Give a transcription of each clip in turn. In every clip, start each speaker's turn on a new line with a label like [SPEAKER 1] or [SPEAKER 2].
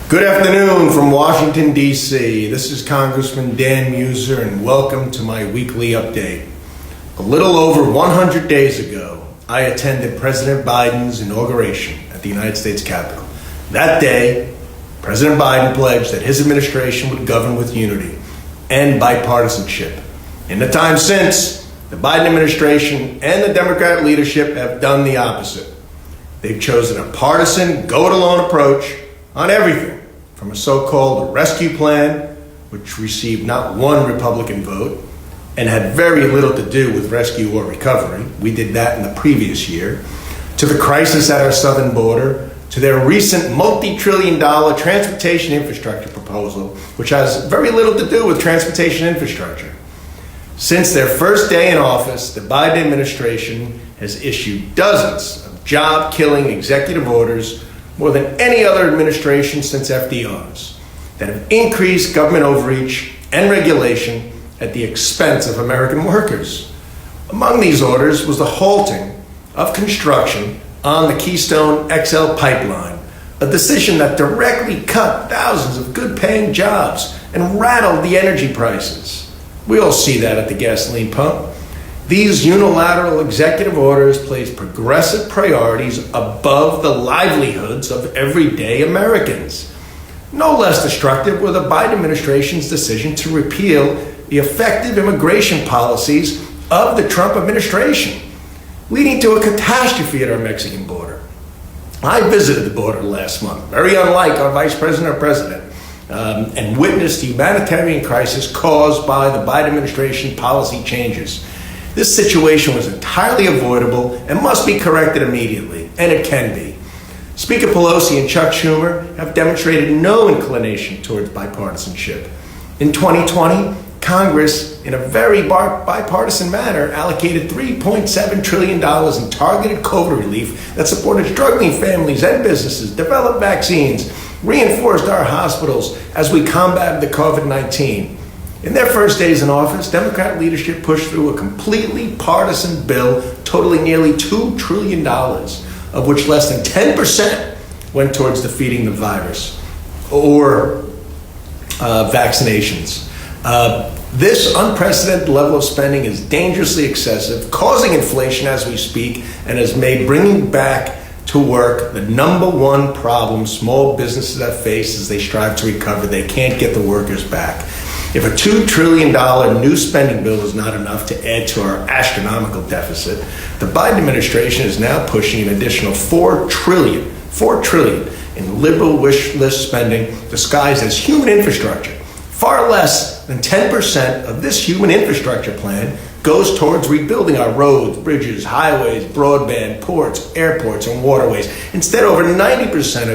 [SPEAKER 1] Good afternoon from Washington, D.C. This is Congressman Dan Muser, and welcome to my weekly update. A little over 100 days ago, I attended President Biden's inauguration at the United States Capitol. That day, President Biden pledged that his administration would govern with unity and bipartisanship. In the time since, the Biden administration and the Democrat leadership have done the opposite. They've chosen a partisan, go-it-alone approach on everything, from a so-called rescue plan, which received not one Republican vote and had very little to do with rescue or recovery. We did that in the previous year. To the crisis at our southern border, to their recent multi-trillion-dollar transportation infrastructure proposal, which has very little to do with transportation infrastructure. Since their first day in office, the Biden administration has issued dozens of job-killing executive orders, more than any other administration since FDR's, that have increased government overreach and regulation at the expense of American workers. Among these orders was the halting of construction on the Keystone XL pipeline, a decision that directly cut thousands of good-paying jobs and rattled the energy prices. We all see that at the gasoline pump. These unilateral executive orders place progressive priorities above the livelihoods of everyday Americans. No less destructive were the Biden administration's decision to repeal the effective immigration policies of the Trump administration, leading to a catastrophe at our Mexican border. I visited the border last month, very unlike our vice president or president, and witnessed the humanitarian crisis caused by the Biden administration policy changes. This situation was entirely avoidable and must be corrected immediately, and it can be. Speaker Pelosi and Chuck Schumer have demonstrated no inclination towards bipartisanship. In 2020, Congress, in a very bipartisan manner, allocated $3.7 trillion in targeted COVID relief that supported struggling families and businesses, developed vaccines, reinforced our hospitals as we combated the COVID-19. In their first days in office, Democrat leadership pushed through a completely partisan bill totaling nearly $2 trillion, of which less than 10% went towards defeating the virus or vaccinations. This unprecedented level of spending is dangerously excessive, causing inflation as we speak, and has made bringing back to work the number one problem small businesses have faced as they strive to recover. They can't get the workers back. If a $2 trillion new spending bill is not enough to add to our astronomical deficit, the Biden administration is now pushing an additional $4 trillion in liberal wish list spending disguised as human infrastructure. Far less than 10% of this human infrastructure plan goes towards rebuilding our roads, bridges, highways, broadband, ports, airports, and waterways. Instead, over 90%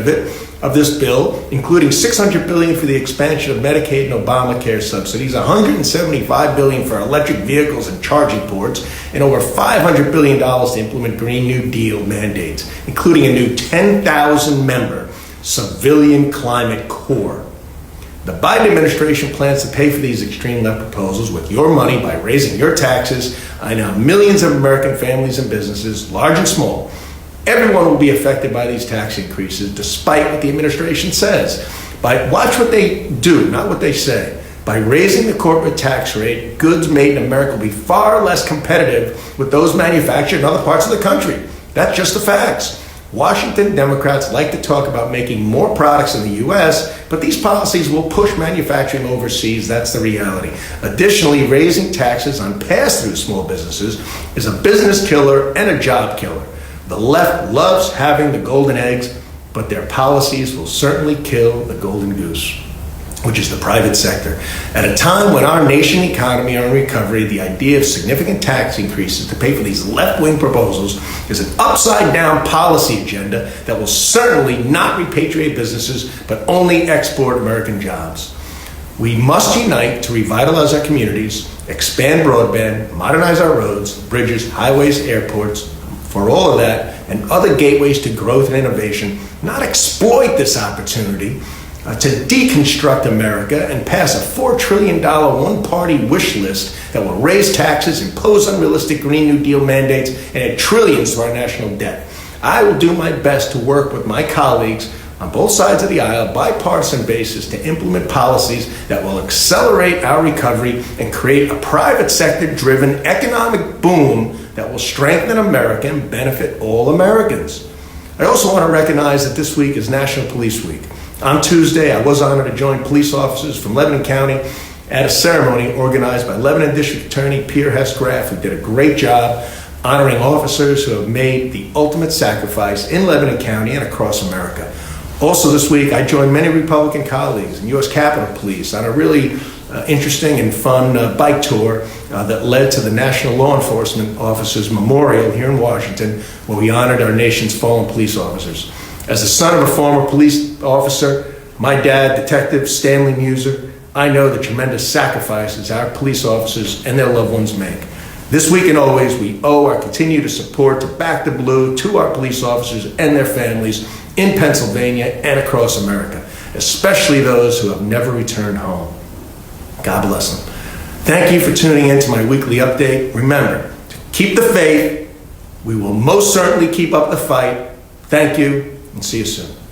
[SPEAKER 1] of this bill, including $600 billion for the expansion of Medicaid and Obamacare subsidies, $175 billion for electric vehicles and charging ports, and over $500 billion to implement Green New Deal mandates, including a new 10,000-member civilian climate corps. The Biden administration plans to pay for these extreme left proposals with your money by raising your taxes on millions of American families and businesses, large and small. Everyone will be affected by these tax increases, despite what the administration says. Watch what they do, not what they say. By raising the corporate tax rate, goods made in America will be far less competitive with those manufactured in other parts of the country. That's just the facts. Washington Democrats like to talk about making more products in the U.S., but these policies will push manufacturing overseas. That's the reality. Additionally, raising taxes on pass-through small businesses is a business killer and a job killer. The left loves having the golden eggs, but their policies will certainly kill the golden goose, which is the private sector. At a time when our nation economy are in recovery, the idea of significant tax increases to pay for these left-wing proposals is an upside-down policy agenda that will certainly not repatriate businesses, but only export American jobs. We must unite to revitalize our communities, expand broadband, modernize our roads, bridges, highways, airports. For all of that and other gateways to growth and innovation, not exploit this opportunity to deconstruct America and pass a $4 trillion one-party wish list that will raise taxes, impose unrealistic Green New Deal mandates, and add trillions to our national debt. I will do my best to work with my colleagues on both sides of the aisle, bipartisan basis, to implement policies that will accelerate our recovery and create a private sector-driven economic boom that will strengthen America and benefit all Americans. I also want to recognize that this week is National Police Week. On Tuesday, I was honored to join police officers from Lebanon County at a ceremony organized by Lebanon District Attorney Pierre Hess-Graf, who did a great job honoring officers who have made the ultimate sacrifice in Lebanon County and across America. Also this week, I joined many Republican colleagues in U.S. Capitol Police on a really interesting and fun bike tour that led to the National Law Enforcement Officers Memorial here in Washington, where we honored our nation's fallen police officers. As the son of a former police officer, my dad, Detective Stanley Muser, I know the tremendous sacrifices our police officers and their loved ones make. This week and always, we owe our continued support to Back the Blue to our police officers and their families in Pennsylvania and across America, especially those who have never returned home. God bless them. Thank you for tuning in to my weekly update. Remember, to keep the faith. We will most certainly keep up the fight. Thank you, and see you soon.